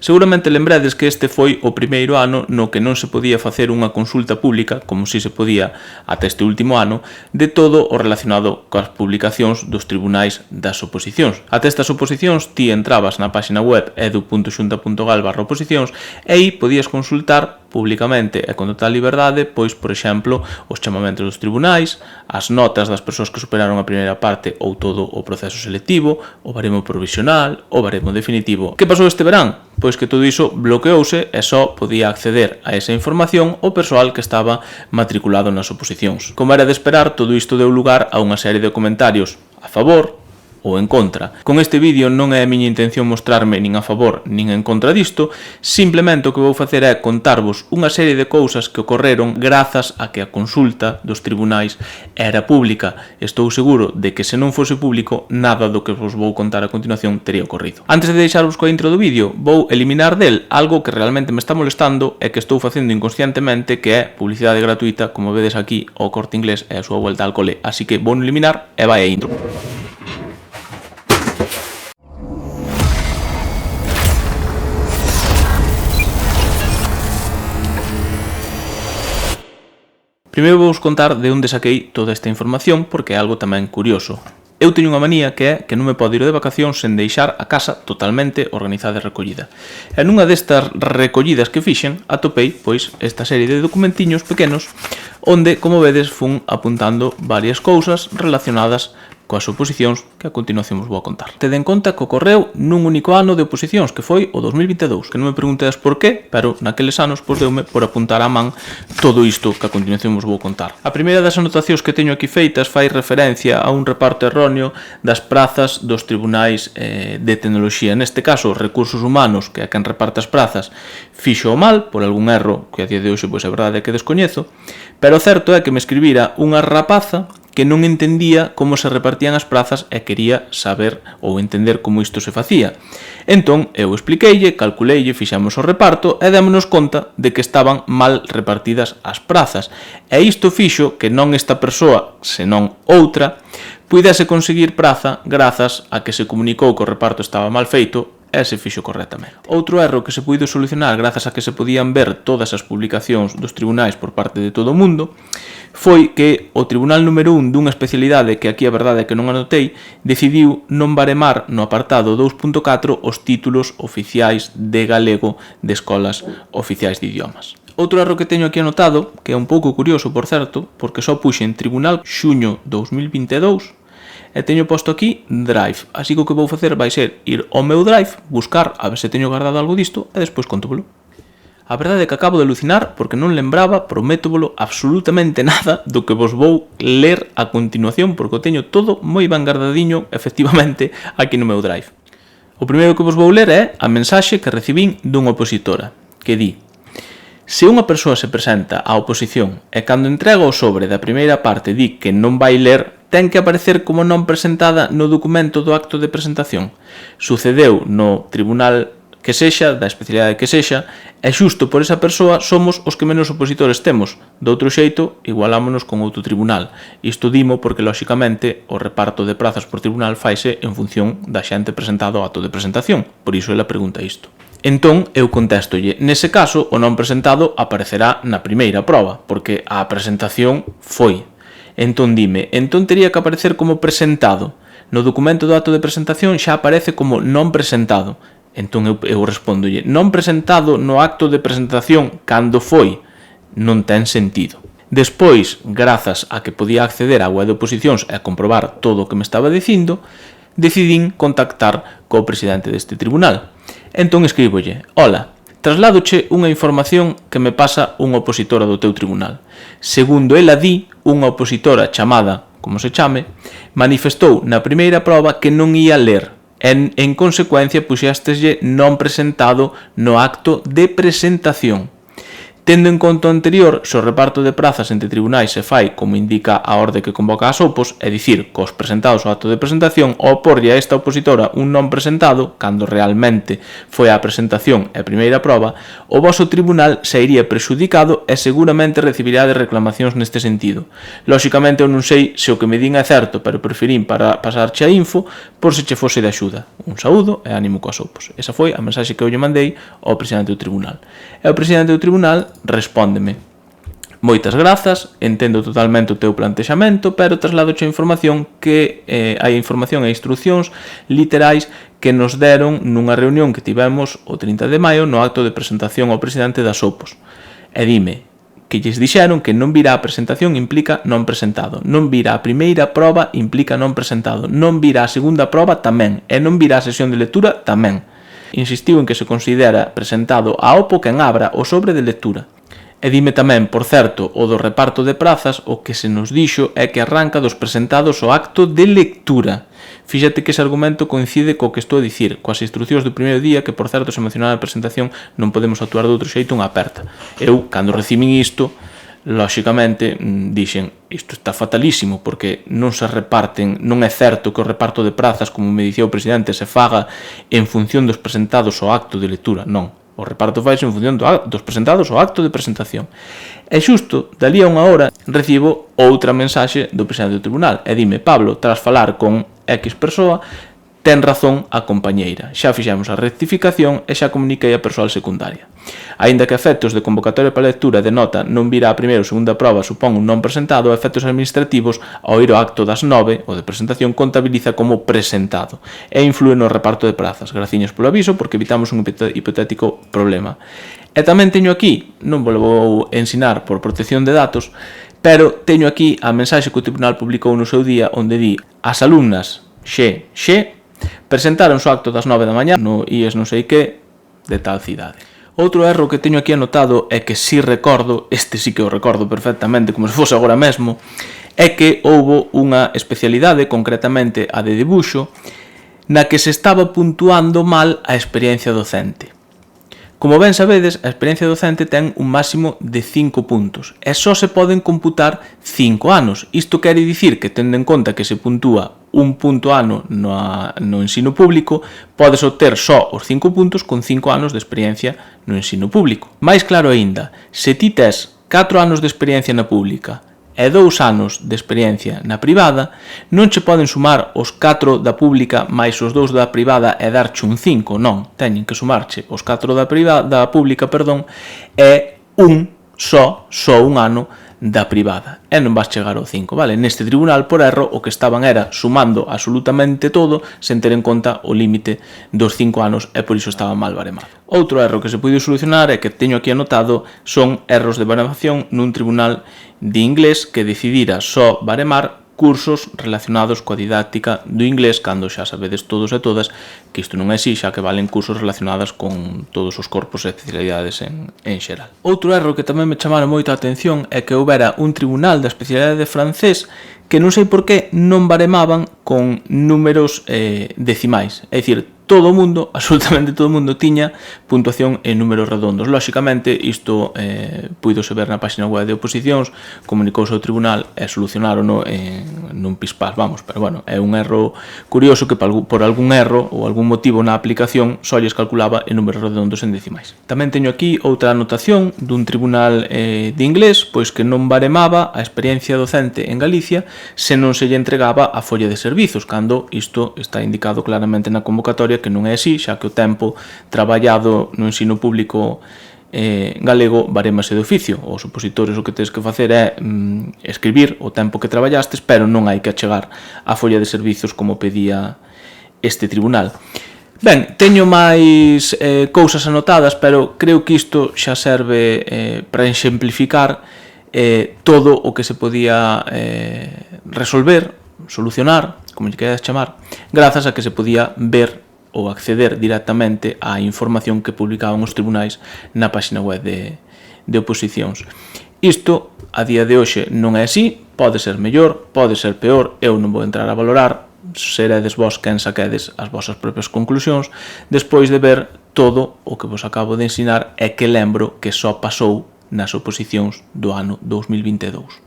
Seguramente lembrades que este foi o primeiro ano no que non se podía facer unha consulta pública, como si se podía ata este último ano, de todo o relacionado coas publicacións dos tribunais das oposicións. Ata estas oposicións ti entrabas na página web edu.xunta.gal/oposicións e aí podías consultar públicamente e con total liberdade, pois, por exemplo, os chamamentos dos tribunais, as notas das persoas que superaron a primeira parte ou todo o proceso selectivo, o baremo provisional, o baremo definitivo. Que pasou este verán? Pois que todo iso bloqueouse e só podía acceder a esa información o persoal que estaba matriculado nas oposicións. Como era de esperar, todo isto deu lugar a unha serie de comentarios a favor ou en contra. Con este vídeo non é a miña intención mostrarme nin a favor nin en contra disto, simplemente o que vou facer é contarvos unha serie de cousas que ocorreron grazas a que a consulta dos tribunais era pública. Estou seguro de que se non fose público, nada do que vos vou contar a continuación teria ocorrido. Antes de deixarvos coa intro do vídeo, vou eliminar del algo que realmente me está molestando e que estou facendo inconscientemente, que é publicidade gratuita, como vedes aquí, o Corte Inglés e a súa volta al cole. Así que vou eliminar e vai a intro. Primeiro vou vos contar de onde saquei toda esta información, porque é algo tamén curioso. Eu teño unha manía que é que non me podo ir de vacacións sen deixar a casa totalmente organizada e recollida. E nunha destas recollidas que fixen, atopei, pois, esta serie de documentiños pequenos onde, como vedes, fun apuntando varias cousas relacionadas coas oposicións que a continuación vos vou a contar. Tede en conta que ocorreu nun único ano de oposicións, que foi o 2022, que non me preguntedes por qué, pero naqueles anos pois deume por apuntar á man todo isto que a continuación vos vou contar. A primeira das anotacións que teño aquí feitas fai referencia a un reparto erróneo das prazas dos tribunais de tecnoloxía. Neste caso, Recursos Humanos, que é quen reparte as prazas, fixo o mal por algún erro que a día de hoxe pois é verdade que descoñezo, pero o certo é que me escribira unha rapaza que non entendía como se repartían as prazas e quería saber ou entender como isto se facía. Entón, eu expliqueille, calculeille, fixemos o reparto e démonos conta de que estaban mal repartidas as prazas. E isto fixo que non esta persoa, senón outra, puidese conseguir praza grazas a que se comunicou que o reparto estaba mal feito e se fixo correctamente. Outro erro que se puido solucionar grazas a que se podían ver todas as publicacións dos tribunais por parte de todo o mundo foi que o Tribunal número 1 dunha especialidade que aquí a verdade é que non anotei decidiu non baremar no apartado 2.4 os títulos oficiais de galego de escolas oficiais de idiomas. Outro erro que teño aquí anotado, que é un pouco curioso por certo, porque só puxen Tribunal xuño 2022 e teño posto aquí Drive, así que o que vou facer vai ser ir ao meu Drive, buscar a ver se teño guardado algo disto e despois contóvolo. A verdade é que acabo de alucinar porque non lembraba, prométovolo, absolutamente nada do que vos vou ler a continuación, porque o teño todo moi ben guardadiño, efectivamente, aquí no meu Drive. O primeiro que vos vou ler é a mensaxe que recibín dunha opositora, que di: se unha persoa se presenta á oposición e cando entrega o sobre da primeira parte di que non vai ler, ten que aparecer como non presentada no documento do acto de presentación. Sucedeu no tribunal que sexa, da especialidade que sexa, e xusto por esa persoa somos os que menos opositores temos. De outro xeito, igualámonos con outro tribunal. Isto dimo porque, lóxicamente, o reparto de prazas por tribunal faise en función da xente presentada ao acto de presentación. Por iso ela pregunta isto. Entón, eu contéstolle, nese caso, o non presentado aparecerá na primeira proba, porque a presentación foi. Entón dime, entón tería que aparecer como presentado. No documento do acto de presentación xa aparece como non presentado. Entón eu respóndolle, non presentado no acto de presentación cando foi, non ten sentido. Despois, grazas a que podía acceder á web de oposicións e comprobar todo o que me estaba dicindo, decidín contactar co presidente deste tribunal. Entón escribolle, hola, trasládoche unha información que me pasa unha opositora do teu tribunal. Segundo ela di, unha opositora chamada, como se chame, manifestou na primeira proba que non ia ler. En consecuencia, puxésteslle non presentado no acto de presentación. Tendo en conta o anterior, se o reparto de prazas entre tribunais se fai como indica a orde que convoca as opos, é dicir, cos presentados ao acto de presentación, ao oporlle a esta opositora un non presentado, cando realmente foi a presentación e a primeira proba, o voso tribunal sairía prexudicado e seguramente recibirá de reclamacións neste sentido. Lóxicamente eu non sei se o que me din é certo, pero preferín para pasarche a info por se che fose de axuda. Un saúdo e ánimo coas opos. Esa foi a mensaxe que eu lle mandei ao presidente do tribunal. E o presidente do tribunal respóndeme: moitas grazas, entendo totalmente o teu plantexamento, pero trasladoche a información que hai información e instruccións literais que nos deron nunha reunión que tivemos o 30 de maio no acto de presentación ao presidente das opos. E dime que lles dixeron que non vir á presentación implica non presentado, non vir á primeira proba implica non presentado, non vir á segunda proba tamén, e non vir á sesión de lectura tamén. Insistiu en que se considera presentado a OPO quen abra o sobre de lectura. E dime tamén, por certo, o do reparto de prazas, o que se nos dixo é que arranca dos presentados ao acto de lectura. Fíxate que ese argumento coincide co que estou a dicir, coas instruccións do primeiro día, que por certo se mencionaba a presentación non podemos actuar de outro xeito unha aperta. Eu, cando recibín isto, lóxicamente, dixen, isto está fatalísimo, porque non se reparten, non é certo que o reparto de prazas, como me dicía o presidente, se faga en función dos presentados ao acto de lectura, non. O reparto faise en función dos presentados ao acto de presentación. E xusto, dali a unha hora, recibo outra mensaxe do presidente do tribunal, e dime: Pablo, tras falar con X persoa, ten razón a compañeira. Xa fixemos a rectificación e xa comuniquei a persoal secundaria. Aínda que efectos de convocatoria para lectura de nota non virá a primeira ou segunda proba supón un non presentado, efectos administrativos, ao ir ao acto das 9, o de presentación, contabiliza como presentado e inflúe no reparto de prazas. Graciñas polo aviso, porque evitamos un hipotético problema. E tamén teño aquí, non vos vou ensinar por protección de datos, pero teño aquí a mensaxe que o tribunal publicou no seu día, onde di: as alumnas X presentaron o acto das 9 da mañá no IES non sei que de tal cidade. Outro erro que teño aquí anotado é que si recordo, este sí que o recordo perfectamente como se fose agora mesmo, é que houbo unha especialidade, concretamente a de debuxo, na que se estaba puntuando mal a experiencia docente. Como ben sabedes, a experiencia docente ten un máximo de 5 puntos e só se poden computar 5 anos. Isto quere dicir que, tendo en conta que se puntúa un punto ano no ensino público, podes obter só os 5 puntos con 5 anos de experiencia no ensino público. Mais claro aínda, se ti tes 4 anos de experiencia na pública e 2 anos de experiencia na privada, non che poden sumar os 4 da pública máis os 2 da privada e darche un 5, non, teñen que sumarche os 4 da pública, e só un ano da privada, e non vas chegar ao 5, vale? Neste tribunal, por erro, o que estaban era sumando absolutamente todo sen ter en conta o límite dos 5 anos e por iso estaba mal baremado. Outro erro que se pode solucionar e que teño aquí anotado son erros de baremación nun tribunal de inglés que decidira só baremar cursos relacionados coa didáctica do inglés, cando xa sabedes todos e todas que isto non é así, xa que valen cursos relacionados con todos os corpos e especialidades en xeral. Outro erro que tamén me chamara moito a atención é que houbera un tribunal da especialidade de francés que non sei por que non baremaban con números decimais, é dicir, todo o mundo, absolutamente todo o mundo, tiña puntuación en números redondos. Lóxicamente, isto puidose ver na página web de oposicións, comunicouse ao tribunal e solucionárono nun pispás, vamos, pero bueno, é un erro curioso que por algún erro ou algún motivo na aplicación só lles calculaba en números redondos en decimais. Tamén teño aquí outra anotación dun tribunal de inglés, pois que non baremaba a experiencia docente en Galicia se non se lle entregaba a folla de servizos, cando isto está indicado claramente na convocatoria que non é así, xa que o tempo traballado no ensino público galego barémase de oficio. Os opositores o que tedes que facer é escribir o tempo que traballastes, pero non hai que achegar a folla de servizos como pedía este tribunal. Ben, teño máis cousas anotadas, pero creo que isto xa serve para exemplificar todo o que se podía resolver, solucionar, como lle queres chamar, grazas a que se podía ver ou acceder directamente á información que publicaban os tribunais na página web de oposicións. Isto, a día de hoxe, non é así, pode ser mellor, pode ser peor, eu non vou entrar a valorar, seredes vos quen saquedes as vosas propias conclusións, despois de ver todo o que vos acabo de ensinar e que lembro que só pasou nas oposicións do ano 2022.